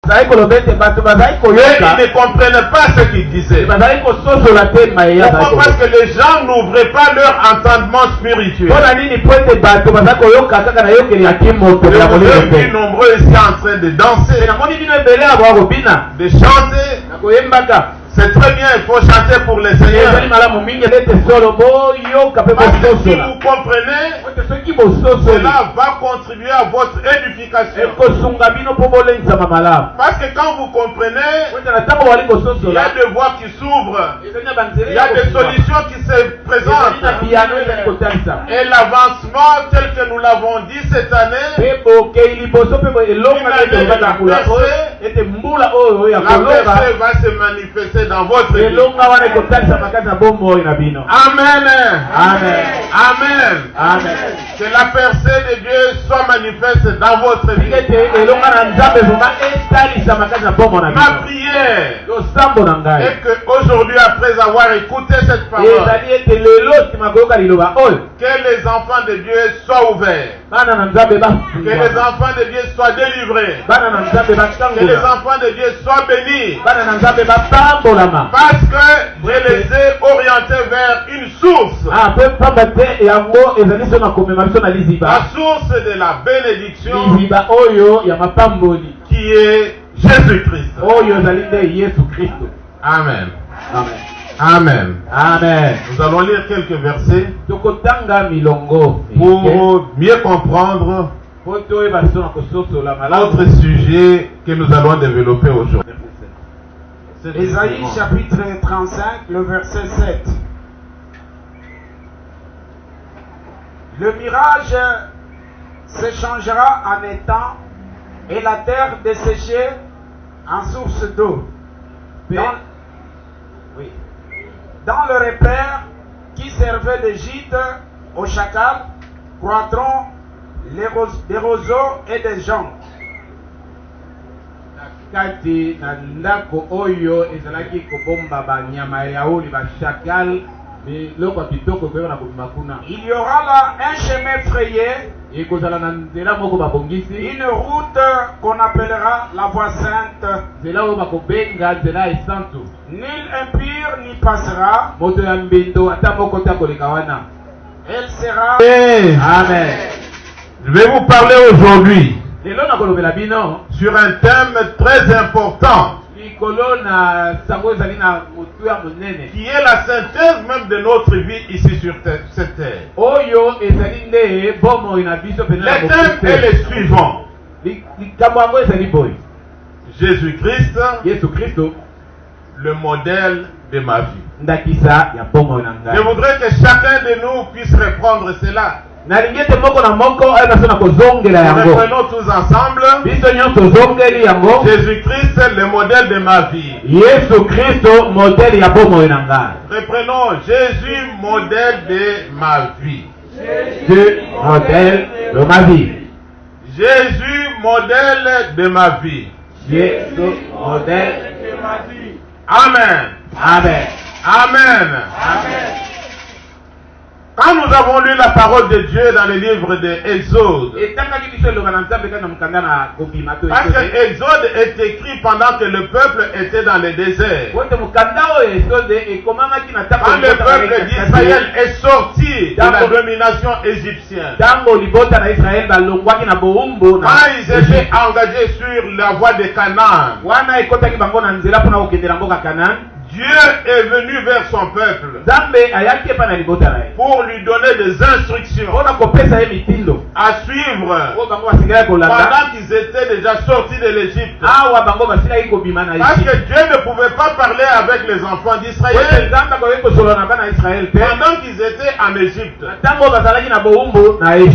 Et ils ne comprenaient pas ce qu'il disait. Pourquoi? Parce que les gens n'ouvraient pas leur entendement spirituel. Je vous ai vu nombreux ici en train de danser, de chanter. C'est très bien, il faut chanter pour les Seigneurs. Parce que si vous comprenez, cela va contribuer à votre édification. Parce que quand vous comprenez, il y a des voies qui s'ouvrent, il y a des solutions qui se présentent. Et l'avancement tel que nous l'avons dit cette année, la percée va se manifester dans votre vie. Amen. Amen. Amen. Amen. Que la percée de Dieu soit manifeste dans votre vie. Ma prière est que aujourd'hui, après avoir écouté cette parole, que les enfants de Dieu soient ouverts, que les enfants de Dieu soient délivrés, que les enfants de Dieu soient bénis, parce que je les ai orientés vers une source, la source de la bénédiction qui est Jésus-Christ. Amen. Amen. Amen. Nous allons lire quelques versets pour mieux comprendre notre sujet que nous allons développer aujourd'hui. Ésaïe chapitre 35, le verset 7. Le mirage se changera en étang et la terre desséchée en source d'eau. Dans le repère qui servait de gîte aux chacals, croîtront des roseaux et des joncs. Kati na ndako oyo ezalaki kobomba banyama ya oli ba chakal biloko kitoko ko na makuna. Il y aura là un chemin frayé, et kozala na nzela moko babongisi, une route qu'on appellera la voie sainte. Nzela o bakobenga nzela esantu. Nul impur n'y passera. Moto ya mbindo ata moko ta koleka wana. Elle sera. Amen. Je vais vous parler aujourd'hui sur un thème très important qui est la synthèse même de notre vie ici sur cette terre. Le thème est le suivant: Jésus-Christ, le modèle de ma vie. Je voudrais que chacun de nous puisse reprendre cela. Nous reprenons tous ensemble. Jésus-Christ, le modèle de ma vie. Reprenons Jésus, modèle de ma vie. Jésus, modèle de ma vie. Jésus, modèle de ma vie. Jésus, modèle de ma vie. Amen. Amen. Amen. Amen. Quand nous avons lu la parole de Dieu dans le livre de Exode, parce que Exode est écrit pendant que le peuple était dans le désert. Quand le peuple d'Israël est sorti de la domination égyptienne, quand ils étaient engagés sur la voie de Canaan, Dieu est venu vers son peuple pour lui donner des instructions à suivre pendant qu'ils étaient déjà sortis de l'Égypte. Parce que Dieu ne pouvait pas parler avec les enfants d'Israël pendant qu'ils étaient en Égypte.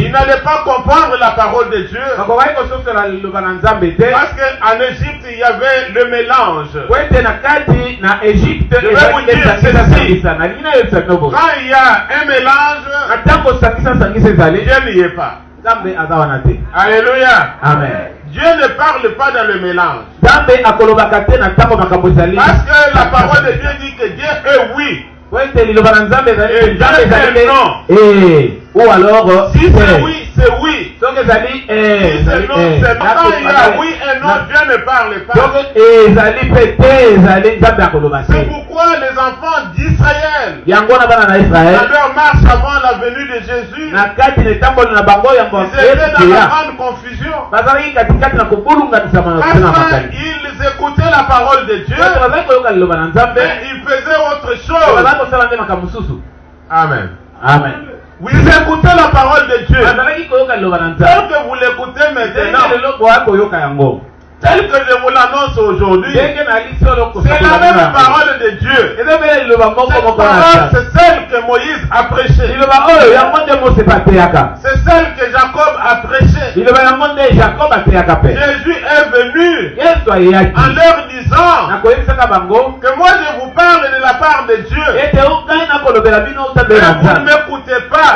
Ils n'allaient pas comprendre la parole de Dieu parce qu'en Égypte il y avait le mélange. Je vais vous dire ceci: quand il y a un mélange, Dieu n'y est pas. Alléluia. Amen. Dieu ne parle pas dans le mélange. Parce que la parole de Dieu dit que Dieu est oui. Et Dieu est non. Ou alors, si c'est oui, c'est oui. c'est quand il y a oui et non, Dieu ne parle pas. C'est pourquoi les enfants d'Israël, dans leur marche avant la venue de Jésus, ils étaient dans la grande confusion. Parce qu'ils écoutaient la parole de Dieu, mais ils faisaient autre chose. Amen. Amen. Vous écoutez la parole de Dieu. Tel que vous l'écoutez maintenant, tel que je vous l'annonce aujourd'hui, c'est la même parole de Dieu. Cette parole, c'est celle que Moïse a prêchée. C'est celle que Jacob a prêchée. Jésus est venu en leur disant que moi je vous parle de la part de Dieu. Mais vous ne m'écoutez pas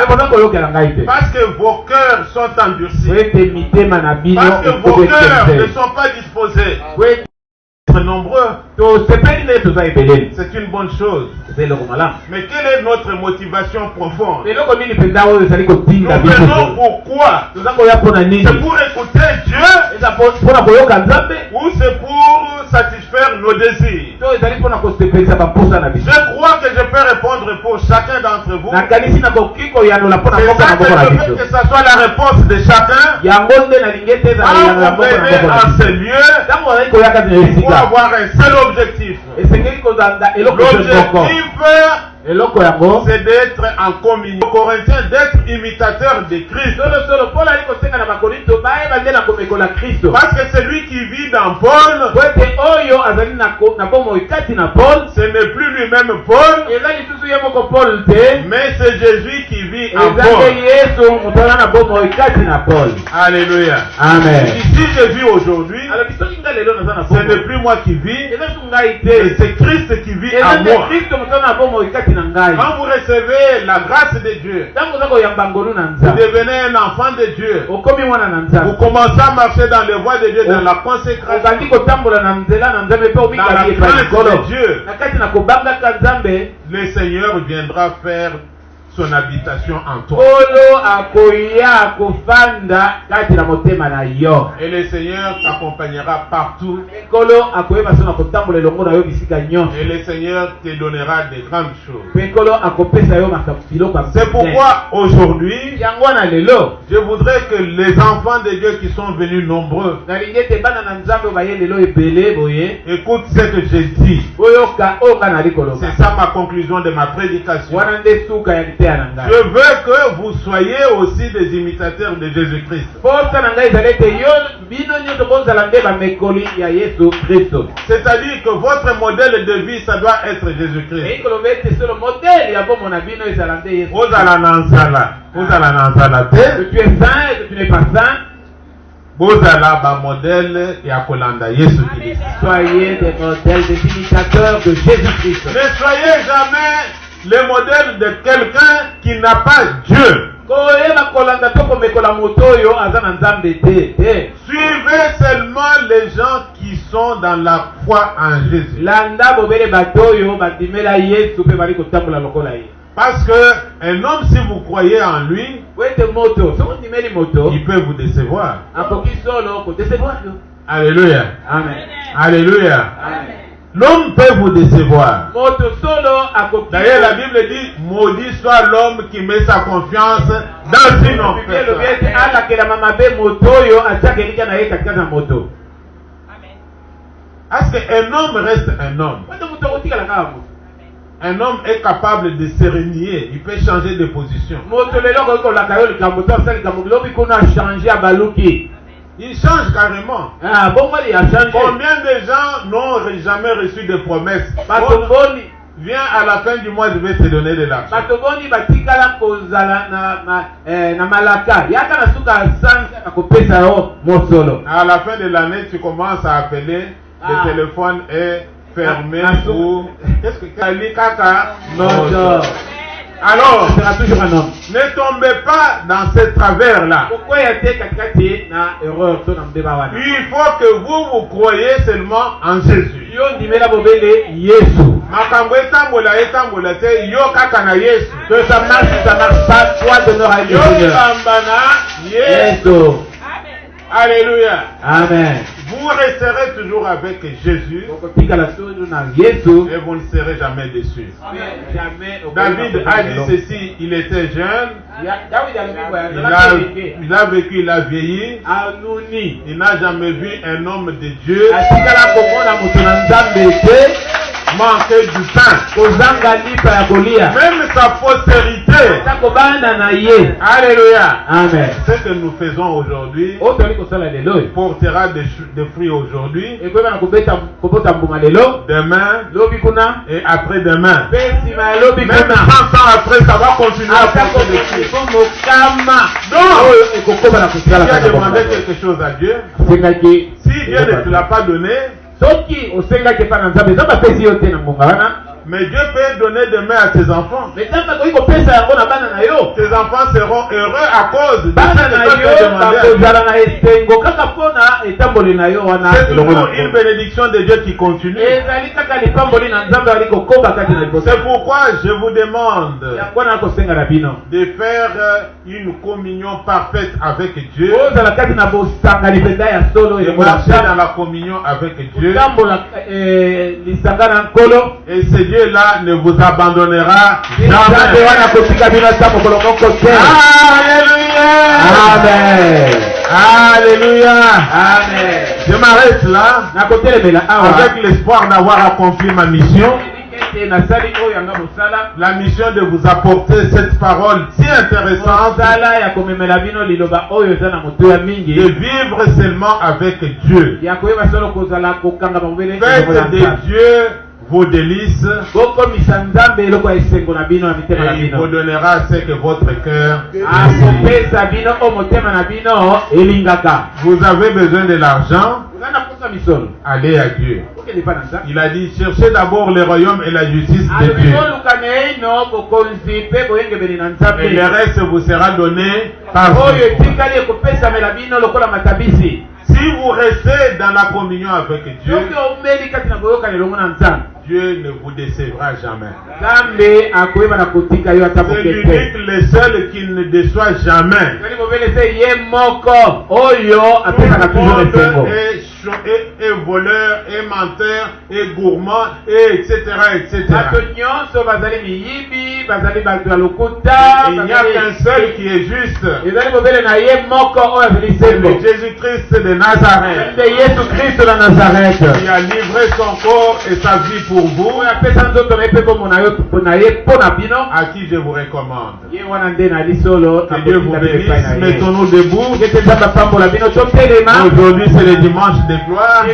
parce que vos cœurs sont endurcis. Parce que vos cœurs ne sont pas disposés. Être nombreux, c'est une bonne chose. Mais quelle est notre motivation profonde? Nous venons pourquoi? C'est pour écouter Dieu ou c'est pour satisfaire nos désirs? Je crois que je peux répondre pour chacun d'entre vous. Que ce soit la réponse de chacun. Quand vous venez en ce lieu, pour avoir un seul objectif. L'objectif, c'est d'être en communion. Corinthiens, d'être imitateur de Christ. Parce que celui qui vit dans Paul, ce n'est plus lui-même Paul, mais c'est Jésus qui vit en Paul. Alléluia. Amen. Si je vis aujourd'hui, ce n'est plus moi qui vis, mais c'est Christ qui vit en moi. Quand vous recevez la grâce de Dieu, vous devenez un enfant de Dieu. Vous commencez à marcher dans les voies de Dieu, dans la consécration, dans la grâce de Dieu. Le Seigneur viendra faire son habitation en toi. Et le Seigneur t'accompagnera partout. Et le Seigneur te donnera des grandes choses. C'est pourquoi aujourd'hui, je voudrais que les enfants de Dieu qui sont venus nombreux écoutent ce que j'ai dit. C'est ça ma conclusion de ma prédication. Je veux que vous soyez aussi des imitateurs de Jésus-Christ. C'est-à-dire que votre modèle de vie, ça doit être Jésus-Christ. Vous allez tu es saint et tu n'es pas saint. Soyez des modèles, des imitateurs de Jésus-Christ. Ne soyez jamais le modèle de quelqu'un qui n'a pas Dieu. Suivez seulement les gens qui sont dans la foi en Jésus. Parce que un homme, si vous croyez en lui, il peut vous décevoir. Alléluia. Amen. Alléluia. Amen. L'homme peut vous décevoir. D'ailleurs, la Bible dit, maudit soit l'homme qui met sa confiance dans une autre personne. Est-ce qu'un homme reste un homme? Un homme est capable de se renier. Il peut changer de position. Il change carrément. Combien de gens n'ont jamais reçu de promesses? Viens à la fin du mois, je vais te donner de l'argent. À la fin de l'année, tu commences à appeler, le téléphone est fermé ou... Qu'est-ce que non. Alors, ne tombez pas dans ce travers-là. Il faut que vous croyez seulement en Jésus. makambo etambola te yo kaka na Yesu. Que ça marche pas, toi demeure avec le Yo Seigneur. kambana Yesu. Yesu. Alléluia. Amen. Vous resterez toujours avec Jésus Et et vous ne serez jamais déçus. David a dit ceci, il était jeune, il a vécu, il a vieilli, il n'a jamais vu un homme de Dieu manquer du pain. Même sa postérité. Alléluia. Amen. Ce que nous faisons aujourd'hui portera des fruits aujourd'hui, demain et après-demain. Même 30 ans après, ça va continuer à porter des fruits. Donc, tu as demandé quelque chose à Dieu. Si Dieu ne te l'a pas donné, mais Dieu peut donner demain à tes enfants. Tes enfants seront heureux à cause de ce que tu as demandé. C'est toujours une bénédiction de Dieu qui continue. C'est pourquoi je vous demande de faire une communion parfaite avec Dieu. De marcher dans la communion avec Dieu. Et ce Dieu-là ne vous abandonnera jamais. Alléluia. Amen. Alléluia. Amen. Je m'arrête là avec l'espoir d'avoir accompli ma mission. La mission de vous apporter cette parole si intéressante, de vivre seulement avec Dieu. Faites de Dieu vos délices et il vous donnera ce que votre cœur désire. Vous avez besoin de l'argent, allez à Dieu. Il a dit, cherchez d'abord le royaume et la justice de Dieu. Et le reste vous sera donné par Dieu. Si vous restez dans la communion avec Dieu, Dieu ne vous décevra jamais. C'est l'unique, le seul qui ne déçoit jamais. Tout le monde est voleur, est menteur, est gourmand, et etc. etc. Il n'y a qu'un seul qui est juste. C'est Jésus-Christ de Nazareth. Il a livré son corps et sa vie pour vous, à qui je vous recommande. Que Dieu vous bénisse. Mettons-nous debout. Aujourd'hui c'est le dimanche de gloire.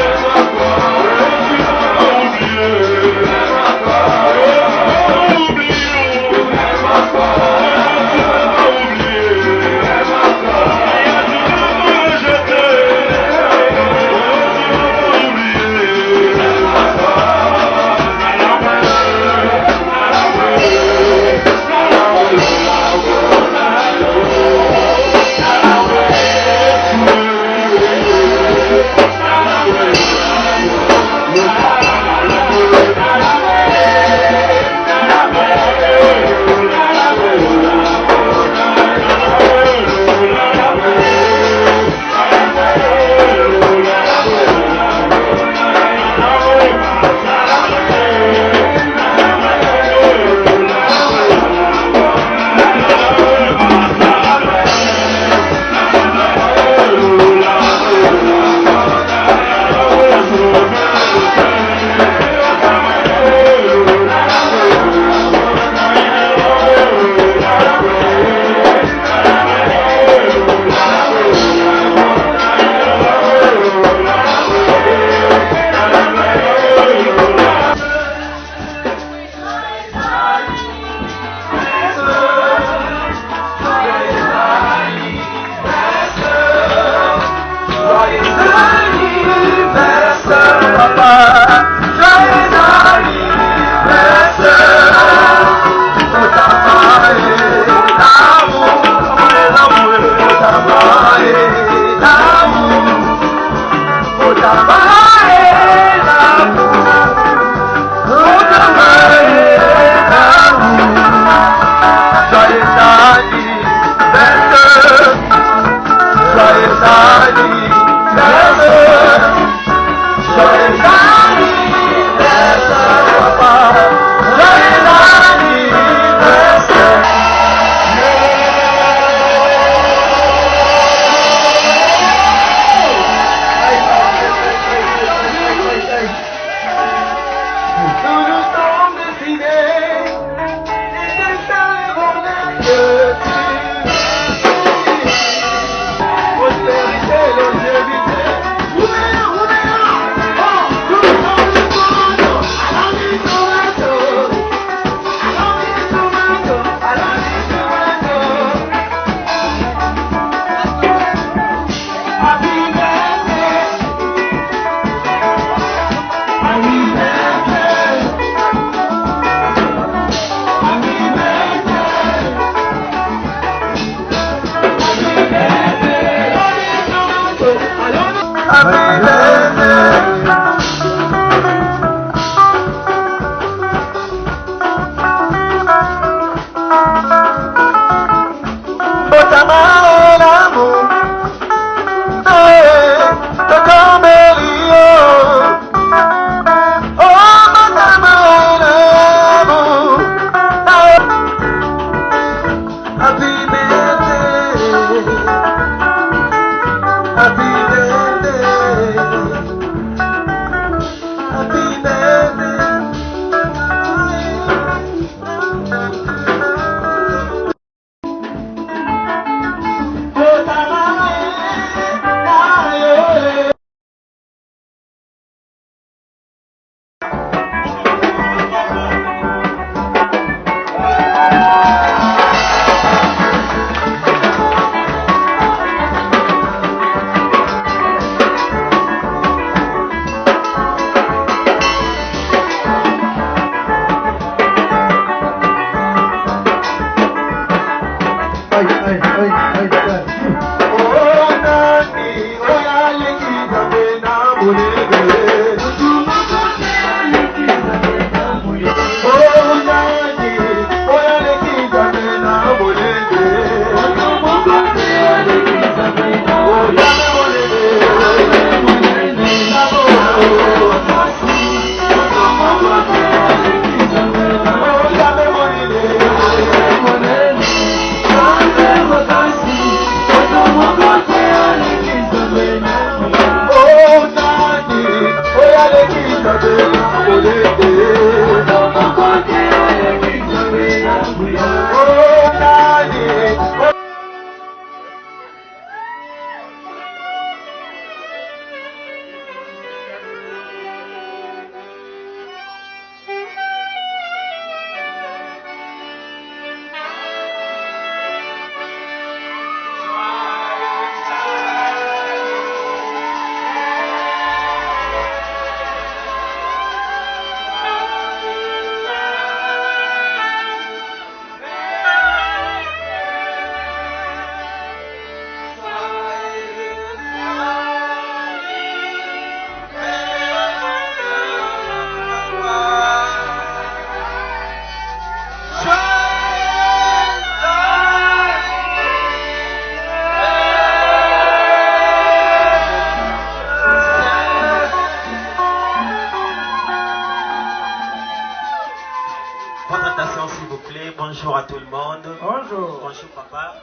plaît, bonjour à tout le monde. Bonjour. Bonjour papa.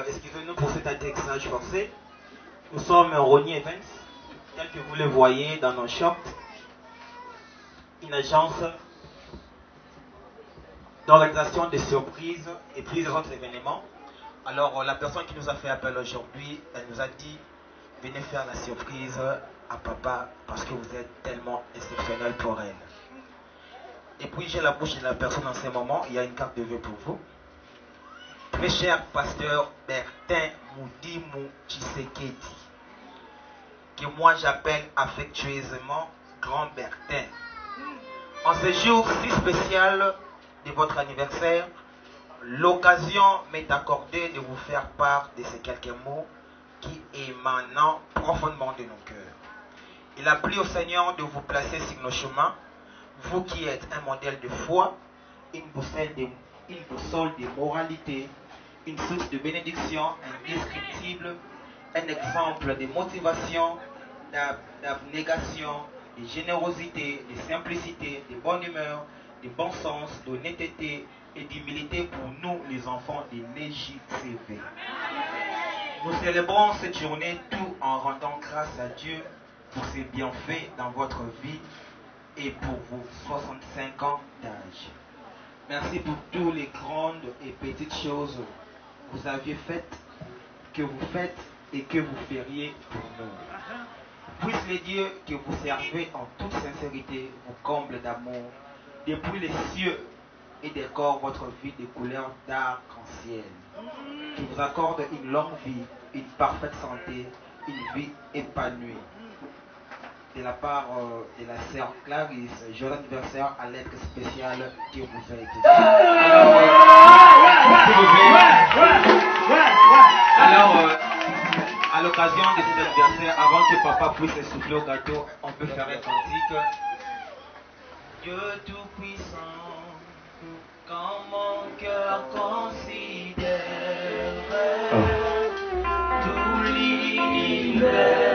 Excusez-nous pour cet atterrissage forcé. Nous sommes Ronnie Events, tel que vous le voyez dans nos shops, une agence d'organisation de surprises et plusieurs autres événements. Alors la personne qui nous a fait appel aujourd'hui, elle nous a dit venez faire la surprise à papa parce que vous êtes tellement exceptionnel pour elle. Et puis j'ai la bouche de la personne en ce moment, il y a une carte de vœux pour vous. Très cher pasteur Bertin Moudimou Tshisekedi, que moi j'appelle affectueusement Grand Bertin. En ce jour si spécial de votre anniversaire, l'occasion m'est accordée de vous faire part de ces quelques mots qui émanent profondément de nos cœurs. Il a plu au Seigneur de vous placer sur nos chemins, vous qui êtes un modèle de foi, une boussole de moralité, une source de bénédiction indescriptible, un exemple de motivation, d'abnégation, de générosité, de simplicité, de bonne humeur, de bon sens, d'honnêteté et d'humilité pour nous, les enfants de l'EJCV. Nous célébrons cette journée tout en rendant grâce à Dieu pour ses bienfaits dans votre vie et pour vos 65 ans d'âge. Merci pour toutes les grandes et petites choses que vous aviez faites, que vous faites et que vous feriez pour nous. Puisse le Dieu que vous servez en toute sincérité vous comble d'amour depuis les cieux et décore votre vie de couleur d'arc-en-ciel. Qui vous accorde une longue vie, une parfaite santé, une vie épanouie. De la part de la sœur Clarisse, joyeux anniversaire à lettre spéciale qui vous a été. Alors, à l'occasion de cet anniversaire, avant que papa puisse souffler au gâteau, on peut faire un cantique. Dieu tout-puissant, quand mon cœur considère tout l'univers.